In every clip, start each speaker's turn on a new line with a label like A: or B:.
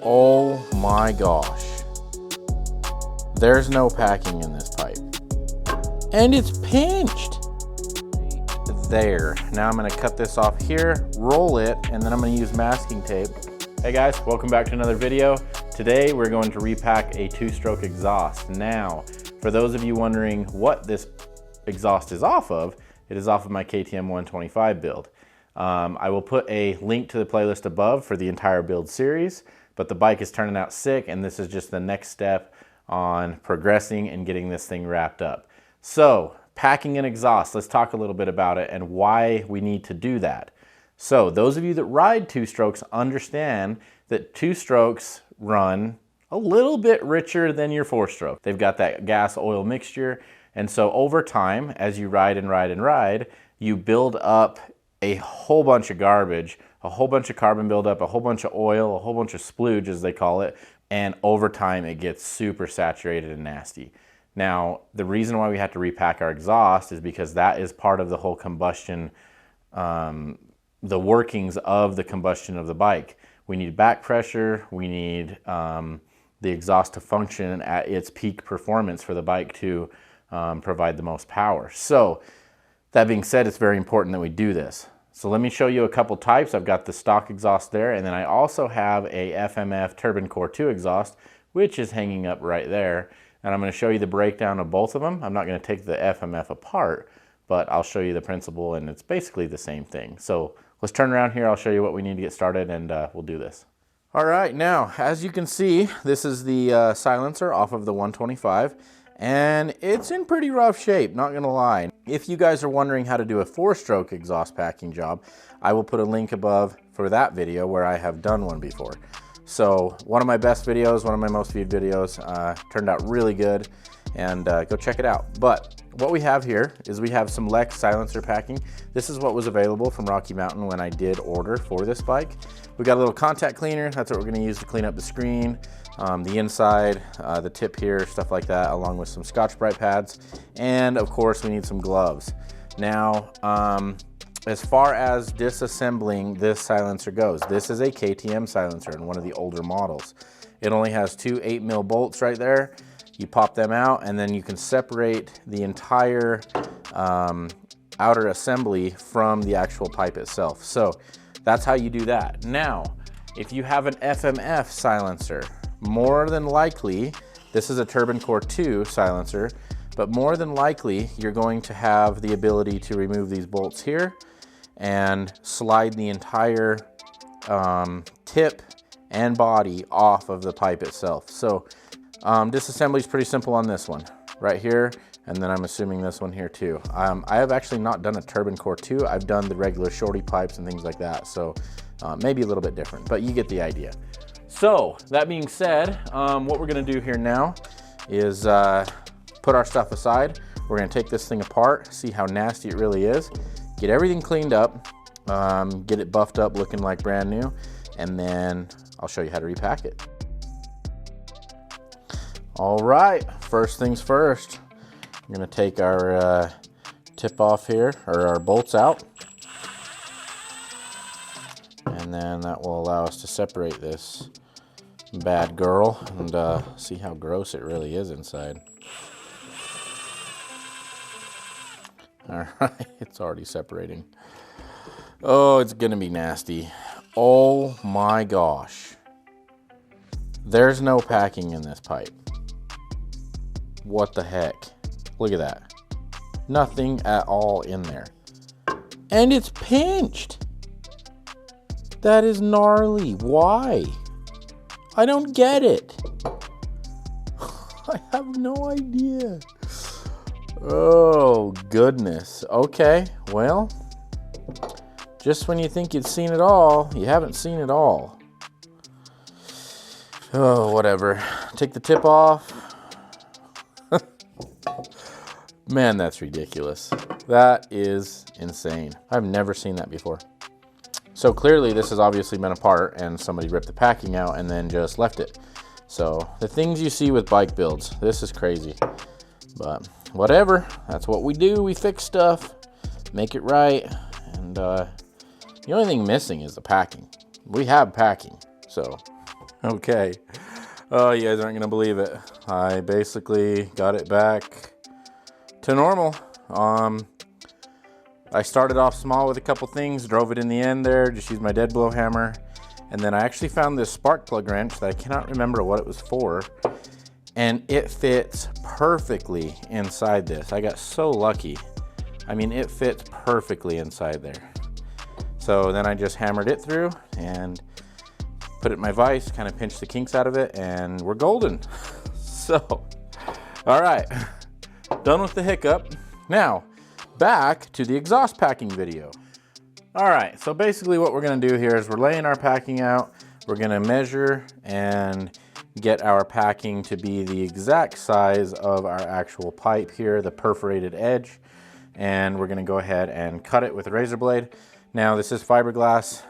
A: Oh my gosh. There's no packing in this pipe. And it's pinched. There. Now I'm gonna cut this off here, roll it, and then I'm gonna use masking tape. Hey guys, welcome back to another video. Today we're going to repack a 2-stroke exhaust. Now, for those of you wondering what this exhaust is off of, it is off of my KTM 125 build. I will put a link to the playlist above for the entire build series, but the bike is turning out sick, and this is just the next step on progressing and getting this thing wrapped up. So, packing an exhaust, let's talk a little bit about it and why we need to do that. So, those of you that ride 2-strokes understand that 2-strokes run a little bit richer than your 4-stroke. They've got that gas oil mixture, and so over time, as you ride and ride and ride, you build up a whole bunch of garbage, a whole bunch of carbon buildup, a whole bunch of oil, a whole bunch of splooge as they call it, and over time it gets super saturated and nasty. Now, the reason why we have to repack our exhaust is because that is part of the whole combustion, the workings of the combustion of the bike. We need back pressure, we need the exhaust to function at its peak performance for the bike to provide the most power. So, that being said, it's very important that we do this. So let me show you a couple types. I've got the stock exhaust there, and then I also have a FMF Turbine Core 2 exhaust, which is hanging up right there. And I'm going to show you the breakdown of both of them. I'm not going to take the FMF apart, but I'll show you the principle, and it's basically the same thing. So let's turn around here. I'll show you what we need to get started, and we'll do this. All right, now, as you can see, this is the silencer off of the 125. And it's in pretty rough shape, not gonna lie. If you guys are wondering how to do a 4-stroke exhaust packing job, I will put a link above for that video where I have done one before. So one of my best videos, one of my most viewed videos, turned out really good, and go check it out. But what we have here is we have some Lex silencer packing. This is what was available from Rocky Mountain when I did order for this bike. We got a little contact cleaner. That's what we're gonna use to clean up the screen, the inside, the tip here, stuff like that, along with some Scotch-Brite pads. And of course, we need some gloves. Now, as far as disassembling this silencer goes, this is a KTM silencer in one of the older models. It only has 2 8mm bolts right there. You pop them out, and then you can separate the entire outer assembly from the actual pipe itself. So that's how you do that. Now, if you have an FMF silencer, more than likely, this is a Turbine Core 2 silencer, but more than likely, you're going to have the ability to remove these bolts here and slide the entire tip and body off of the pipe itself. So disassembly is pretty simple on this one, right here, and then I'm assuming this one here too. I have actually not done a Turbine Core 2. I've done the regular shorty pipes and things like that, so maybe a little bit different, but you get the idea. So, that being said, what we're going to do here now is put our stuff aside. We're going to take this thing apart, see how nasty it really is, get everything cleaned up, get it buffed up looking like brand new, and then I'll show you how to repack it. All right, first things first, I'm going to take our tip off here, or our bolts out, and then that will allow us to separate this bad girl and see how gross it really is inside. All right, it's already separating. Oh, it's gonna be nasty. Oh my gosh. There's no packing in this pipe. What the heck? Look at that. Nothing at all in there. And it's pinched. That is gnarly. Why? I don't get it. I have no idea. Oh, goodness. Okay, well, just when you think you've seen it all, you haven't seen it all. Oh, whatever. Take the tip off. Man, that's ridiculous. That is insane. I've never seen that before. So clearly this has obviously been apart and somebody ripped the packing out and then just left it. So the things you see with bike builds, this is crazy. But whatever, that's what we do. We fix stuff, make it right. And the only thing missing is the packing. We have packing, so Okay. Oh, you guys aren't gonna believe it. I basically got it back to normal. I started off small with a couple things, drove it in the end there, just used my dead blow hammer. And then I actually found this spark plug wrench that I cannot remember what it was for. And it fits perfectly inside this. I got so lucky. I mean, it fits perfectly inside there. So then I just hammered it through and put it in my vise, kind of pinched the kinks out of it, and we're golden. So, all right, done with the hiccup. Now, back to the exhaust packing video. All right, so basically what we're gonna do here is we're laying our packing out. We're gonna measure and get our packing to be the exact size of our actual pipe here, the perforated edge. And we're gonna go ahead and cut it with a razor blade. Now this is fiberglass.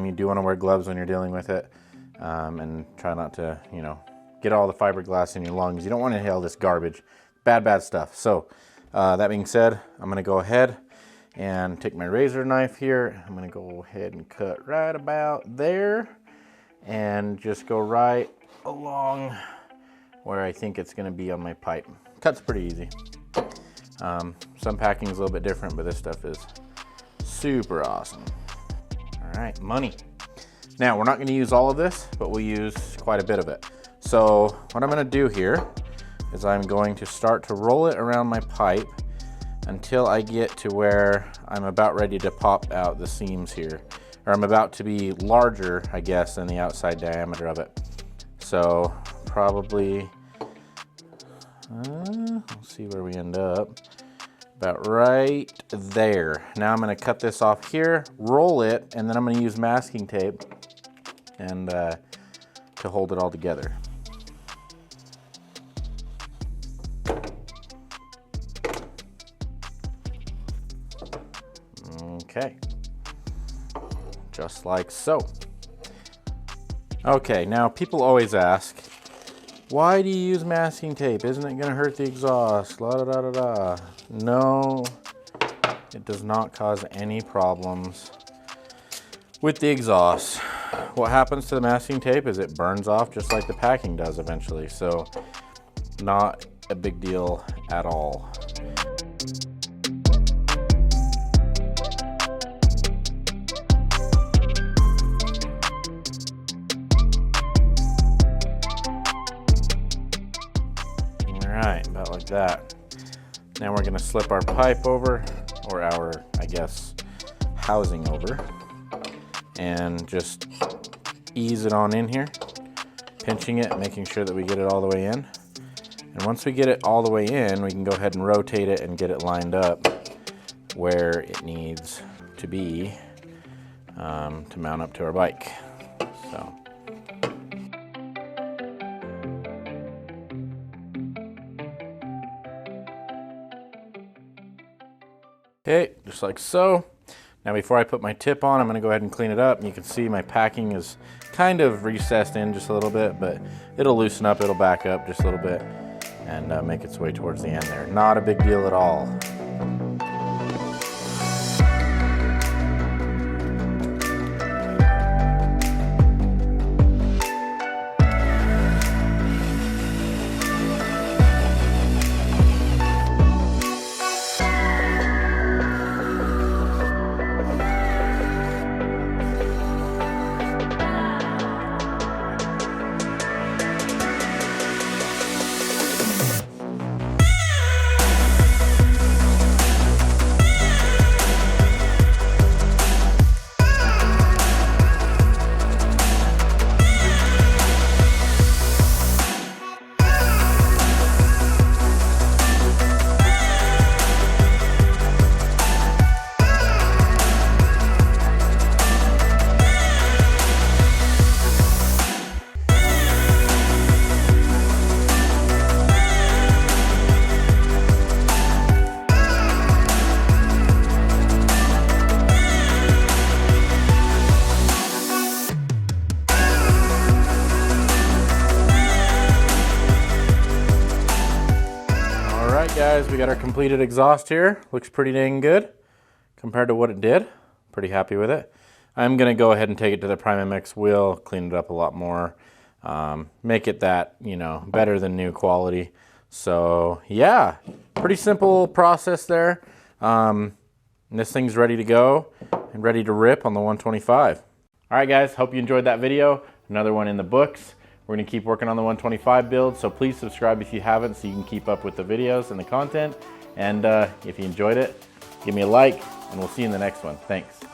A: You do wanna wear gloves when you're dealing with it. And try not to, you know, get all the fiberglass in your lungs. You don't want to inhale this garbage. Bad stuff. So that being said, I'm gonna go ahead and take my razor knife here. I'm gonna go ahead and cut right about there and just go right along where I think it's gonna be on my pipe. Cut's pretty easy. Some packing is a little bit different, but this stuff is super awesome. All right, money. Now, we're not going to use all of this, but we'll use quite a bit of it. So what I'm going to do here is I'm going to start to roll it around my pipe until I get to where I'm about ready to pop out the seams here. Or I'm about to be larger, I guess, than the outside diameter of it. So probably, let's see where we end up. About right there. Now I'm going to cut this off here, roll it, and then I'm going to use masking tape and to hold it all together. Okay, just like so. Okay, now people always ask, why do you use masking tape? Isn't it gonna hurt the exhaust? La da da da da. No, it does not cause any problems with the exhaust. What happens to the masking tape is it burns off just like the packing does eventually. So not a big deal at all. All right, about like that. Now we're gonna slip our pipe over, or our, I guess, housing over, and just ease it on in here, pinching it, making sure that we get it all the way in. And once we get it all the way in, we can go ahead and rotate it and get it lined up where it needs to be to mount up to our bike. So. Okay, just like so. Now before I put my tip on, I'm gonna go ahead and clean it up. You can see my packing is kind of recessed in just a little bit, but it'll loosen up, it'll back up just a little bit and make its way towards the end there. Not a big deal at all. Guys, we got our completed exhaust here. Looks pretty dang good compared to what it did. Pretty happy with it. I'm gonna go ahead and take it to the danmx wheel, clean it up a lot more, make it that, you know, better than new quality. So yeah, pretty simple process there. This thing's ready to go and ready to rip on the 125. All right guys, hope you enjoyed that video. Another one in the books. We're gonna keep working on the 125 build, so please subscribe if you haven't so you can keep up with the videos and the content. And if you enjoyed it, give me a like, and we'll see you in the next one. Thanks.